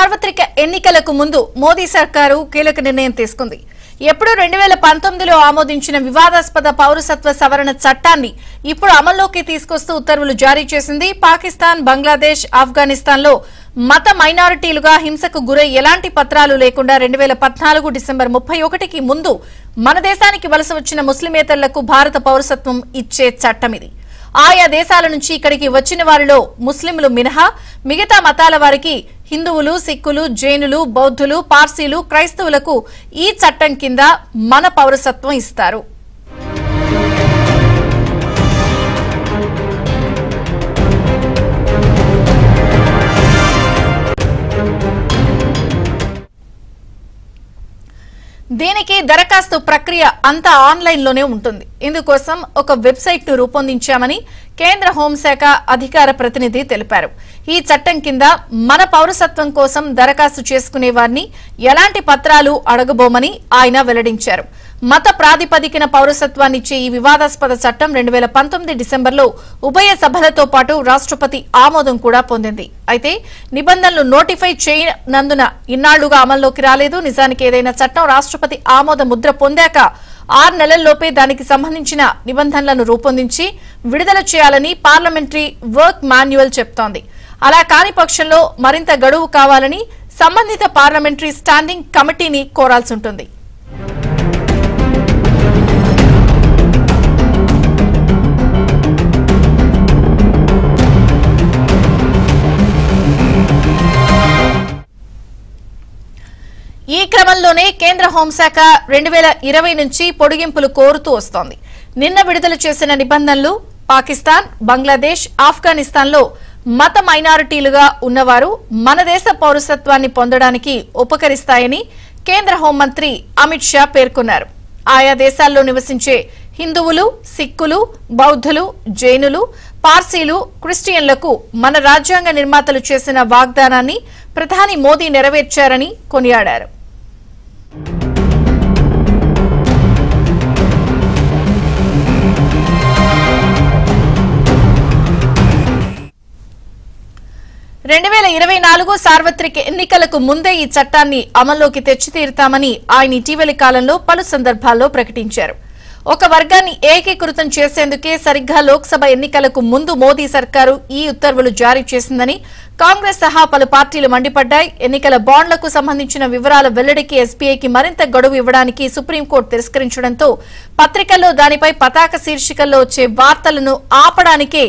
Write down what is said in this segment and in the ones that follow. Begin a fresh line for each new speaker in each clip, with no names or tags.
సార్వత్రిక ఎన్నికలకు ముందు మోదీ సర్కారు కీలక నిర్ణయం తీసుకుంది. ఎప్పుడు 2019లో ఆమోదించిన వివాదాస్పద పౌరసత్వ సవరణ చట్టాన్ని ఇప్పుడు అమల్లోకి తీసుకొస్తూ ఉత్తర్వులు జారీ చేసింది. పాకిస్తాన్, బంగ్లాదేశ్, ఆఫ్ఘనిస్తాన్లో మత మైనారిటీలుగా హింసకు గురై ఎలాంటి పత్రాలు లేకుండా 2014 డిసెంబర్ 31కి ముందు మన దేశానికి వలస వచ్చిన ముస్లిమేతరులకు భారత పౌరసత్వం ఇచ్చే చట్టం ఇది. ఆయా దేశాల నుంచి ఇక్కడికి వచ్చిన వారిలో ముస్లింలు మినహా మిగతా మతాల వారికి హిందువులు, సిక్కులు, జైనులు, బౌద్ధులు, పార్సీలు, క్రైస్తవులకు ఈ చట్టం కింద మన పౌరసత్వం ఇస్తారు. దీనికి దరఖాస్తు ప్రక్రియ అంతా ఆన్లైన్లోనే ఉంటుంది. ఇందుకోసం ఒక వెబ్సైట్ ను రూపొందించామని కేంద్ర హోంశాఖ అధికార ప్రతినిధి తెలిపారు. ఈ చట్టం కింద మన పౌరసత్వం కోసం దరఖాస్తు చేసుకునే వారిని ఎలాంటి పత్రాలు అడగబోమని ఆయన వెల్లడించారు. మత ప్రాతిపదికన పౌరసత్వాన్నిచ్చే ఈ వివాదాస్పద చట్టం 2019 డిసెంబర్లో ఉభయ సభలతో పాటు రాష్ట్రపతి ఆమోదం కూడా పొందింది. అయితే నిబంధనలు నోటిఫై చేయనందున ఇన్నాళ్లుగా అమల్లోకి రాలేదు. నిజానికి ఏదైనా చట్టం రాష్ట్రపతి ఆమోద ముద్ర పొందాక 6 నెలల్లోపే దానికి సంబంధించిన నిబంధనలను రూపొందించి విడుదల చేయాలని పార్లమెంటరీ వర్క్ మాన్యువల్ చెప్తోంది. అలా కాని పక్షంలో మరింత గడువు కావాలని సంబంధిత పార్లమెంటరీ స్టాండింగ్ కమిటీని కోరాల్సి ఉంటుంది. ఈ క్రమంలోనే కేంద్ర హోంశాఖ 2020 నుంచి పొడిగింపులు కోరుతూ వస్తోంది. నిన్న విడుదల చేసిన నిబంధనలు పాకిస్తాన్, బంగ్లాదేశ్, ఆఫ్ఘనిస్తాన్లో మత మైనారిటీలుగా ఉన్నవారు మన దేశ పౌరసత్వాన్ని పొందడానికి ఉపకరిస్తాయని కేంద్ర హోంమంత్రి అమిత్ షా పేర్కొన్నారు. ఆయా దేశాల్లో నివసించే హిందువులు, సిక్కులు, బౌద్ధులు, జైనులు, పార్సీలు, క్రిస్టియన్లకు మన రాజ్యాంగ నిర్మాతలు చేసిన వాగ్దానాన్ని ప్రధాని మోదీ నెరవేర్చారని కొనియాడారు. సార్వత్రిక ఎన్నికలకు ముందే ఈ చట్టాన్ని అమల్లోకి తెచ్చి తీరుతామని ఆయన ఇటీవలి కాలంలో పలు సందర్భాల్లో ప్రకటించారు. ఒక వర్గాన్ని ఏకీకృతం చేసేందుకే సరిగ్గా లోక్సభ ఎన్నికలకు ముందు మోదీ సర్కారు ఈ ఉత్తర్వులు జారీ చేసిందని కాంగ్రెస్ సహా పలు పార్టీలు మండిపడ్డాయి. ఎన్నికల బాండ్లకు సంబంధించిన వివరాల వెల్లడికి ఎస్బీఐకి మరింత గడువు ఇవ్వడానికి సుప్రీంకోర్టు తిరస్కరించడంతో పత్రికల్లో దానిపై పతాక శీర్షికల్లో వచ్చే వార్తలను ఆపడానికే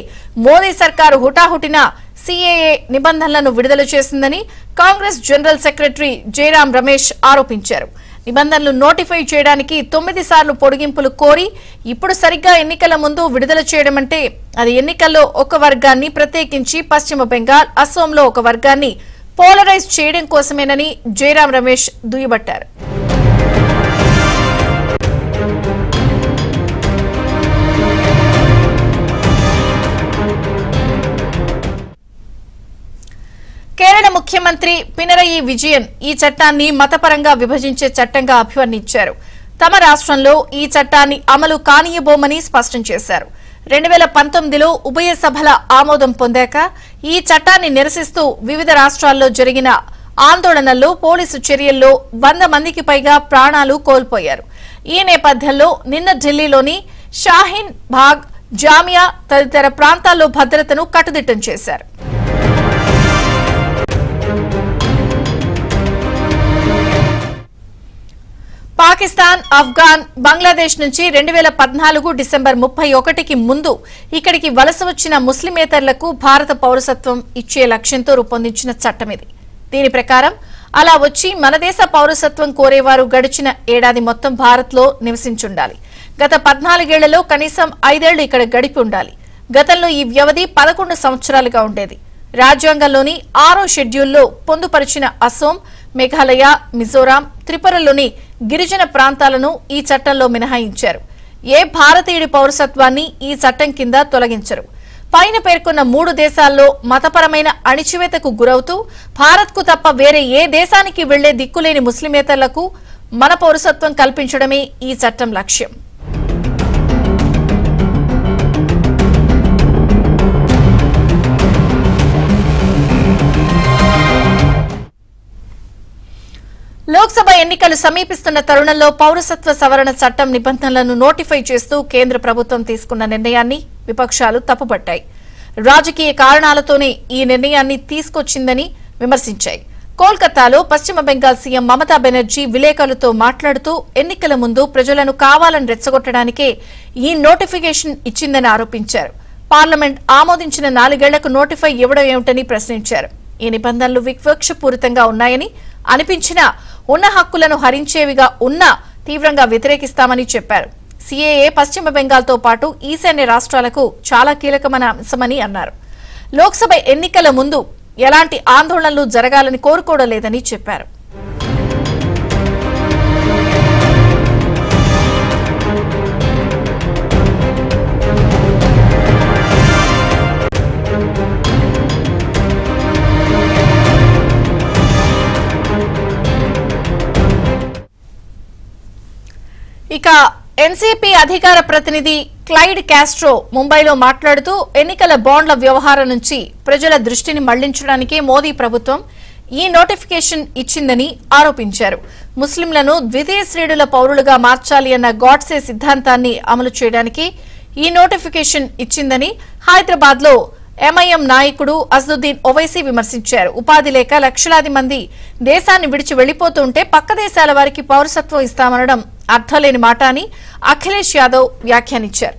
మోదీ సర్కారు హుటాహుటిన सीएए నిబంధనలను విడుదల చేసిందని కాంగ్రెస్ జనరల్ సెక్రటరీ జయరాం రమేష్ ఆరోపించారు. నిబంధనలు నోటిఫై చేయడానికి 9 సార్లు పొడిగింపులు కోరి ఇప్పుడు సరిగ్గా ఎన్నికల ముందు విడుదల చేయడం అంటే అది ఎన్నికల్లో ఒక వర్గాన్ని ప్రత్యేకించి పశ్చిమ బెంగాల్, అస్సోంలో ఒక వర్గాన్ని పోలరైజ్ చేయడం కోసమేనని జయరాం రమేష్ దుయ్యబట్టారు. కేరళ ముఖ్యమంత్రి పినరయి విజయన్ ఈ చట్టాన్ని మతపరంగా విభజించే చట్టంగా అభివర్ణించారు. తమ రాష్ట్రంలో ఈ చట్టాన్ని అమలు కానియబోమని స్పష్టం చేశారు. 2019లో ఉభయ సభల ఆమోదం పొందాక ఈ చట్టాన్ని నిరసిస్తూ వివిధ రాష్ట్రాల్లో జరిగిన ఆందోళనల్లో పోలీసు చర్యల్లో 100 మందికి పైగా ప్రాణాలు కోల్పోయారు. ఈ నేపథ్యంలో నిన్న ఢిల్లీలోని షాహీన్ బాగ్, జామియా తదితర ప్రాంతాల్లో భద్రతను కట్టుదిట్టం చేశారు. పాకిస్తాన్, ఆఫ్ఘన్, బంగ్లాదేశ్ నుంచి 2014 డిసెంబర్ 31కి ముందు ఇక్కడికి వలస వచ్చిన ముస్లిమేతరులకు భారత పౌరసత్వం ఇచ్చే లక్ష్యంతో రూపొందించిన చట్టం ఇది. దీని ప్రకారం అలా వచ్చి మన దేశ పౌరసత్వం కోరేవారు గడిచిన ఏడాది మొత్తం భారత్లో నివసించుండాలి. గత 14 ఏళ్లలో కనీసం 5 ఏళ్లు ఇక్కడ గడిపి ఉండాలి. గతంలో ఈ వ్యవధి 11 సంవత్సరాలుగా ఉండేది. రాజ్యాంగంలోని 6వ షెడ్యూల్లో పొందుపరిచిన అసోం, మేఘాలయ, మిజోరాం, త్రిపురలోని గిరిజన ప్రాంతాలను ఈ చట్టంలో మినహాయించారు. ఏ భారతీయుడి పౌరసత్వాన్ని ఈ చట్టం కింద తొలగించరు. పైన పేర్కొన్న 3 దేశాల్లో మతపరమైన అణిచివేతకు గురవుతూ భారత్కు తప్ప వేరే ఏ దేశానికి వెళ్లే దిక్కులేని ముస్లిమేతరులకు మన పౌరసత్వం కల్పించడమే ఈ చట్టం లక్ష్యం. లోక్సభ ఎన్నికలు సమీపిస్తున్న తరుణంలో పౌరసత్వ సవరణ చట్టం నిబంధనలను నోటిఫై చేస్తూ కేంద్ర ప్రభుత్వం తీసుకున్న నిర్ణయాన్ని విపక్షాలు తప్పుపట్టాయి. రాజకీయ కారణాలతోనే ఈ నిర్ణయాన్ని తీసుకొచ్చిందని విమర్శించాయి. కోల్కతాలో పశ్చిమ బెంగాల్ సీఎం మమతా బెనర్జీ విలేకరులతో మాట్లాడుతూ ఎన్నికల ముందు ప్రజలను కావాలని రెచ్చగొట్టడానికే ఈ నోటిఫికేషన్ ఇచ్చిందని ఆరోపించారు. పార్లమెంట్ ఆమోదించిన 4 ఏళ్లకు నోటిఫై ఇవ్వడం ఏమిటని ప్రశ్నించారు. ఈ నిబంధనలు వివక్షపూరితంగా ఉన్నాయని అనిపించినా ఉన్న హక్కులను హరించేవిగా ఉన్నా తీవ్రంగా వ్యతిరేకిస్తామని చెప్పారు. సీఏఏ పశ్చిమ బెంగాల్తో పాటు ఈశాన్య రాష్ట్రాలకు చాలా కీలకమైన అంశమని అన్నారు. లోక్సభ ఎన్నికల ముందు ఎలాంటి ఆందోళనలు జరగాలని కోరుకోవడం లేదని చెప్పారు. ఇక ఎన్సీపీ అధికార ప్రతినిధి క్లైడ్ కాస్ట్రో ముంబైలో మాట్లాడుతూ ఎన్నికల బాండ్ల వ్యవహారం నుంచి ప్రజల దృష్టిని మళ్లించడానికి మోదీ ప్రభుత్వం ఈ నోటిఫికేషన్ ఇచ్చిందని ఆరోపించారు. ముస్లింలను ద్వితీయ శ్రేణుల పౌరులుగా మార్చాలి అన్న గాడ్సే సిద్ధాంతాన్ని అమలు చేయడానికి ఈ నోటిఫికేషన్ ఇచ్చిందని హైదరాబాద్ లో ఎంఐఎం నాయకుడు అసదుద్దీన్ ఓవైసీ విమర్శించారు. ఉపాధి లేక లక్షలాది మంది దేశాన్ని విడిచి వెళ్లిపోతుంటే పక్క దేశాల వారికి పౌరసత్వం ఇస్తామనడం అర్థలేని మాట అని అఖిలేష్ యాదవ్ వ్యాఖ్యానించారు.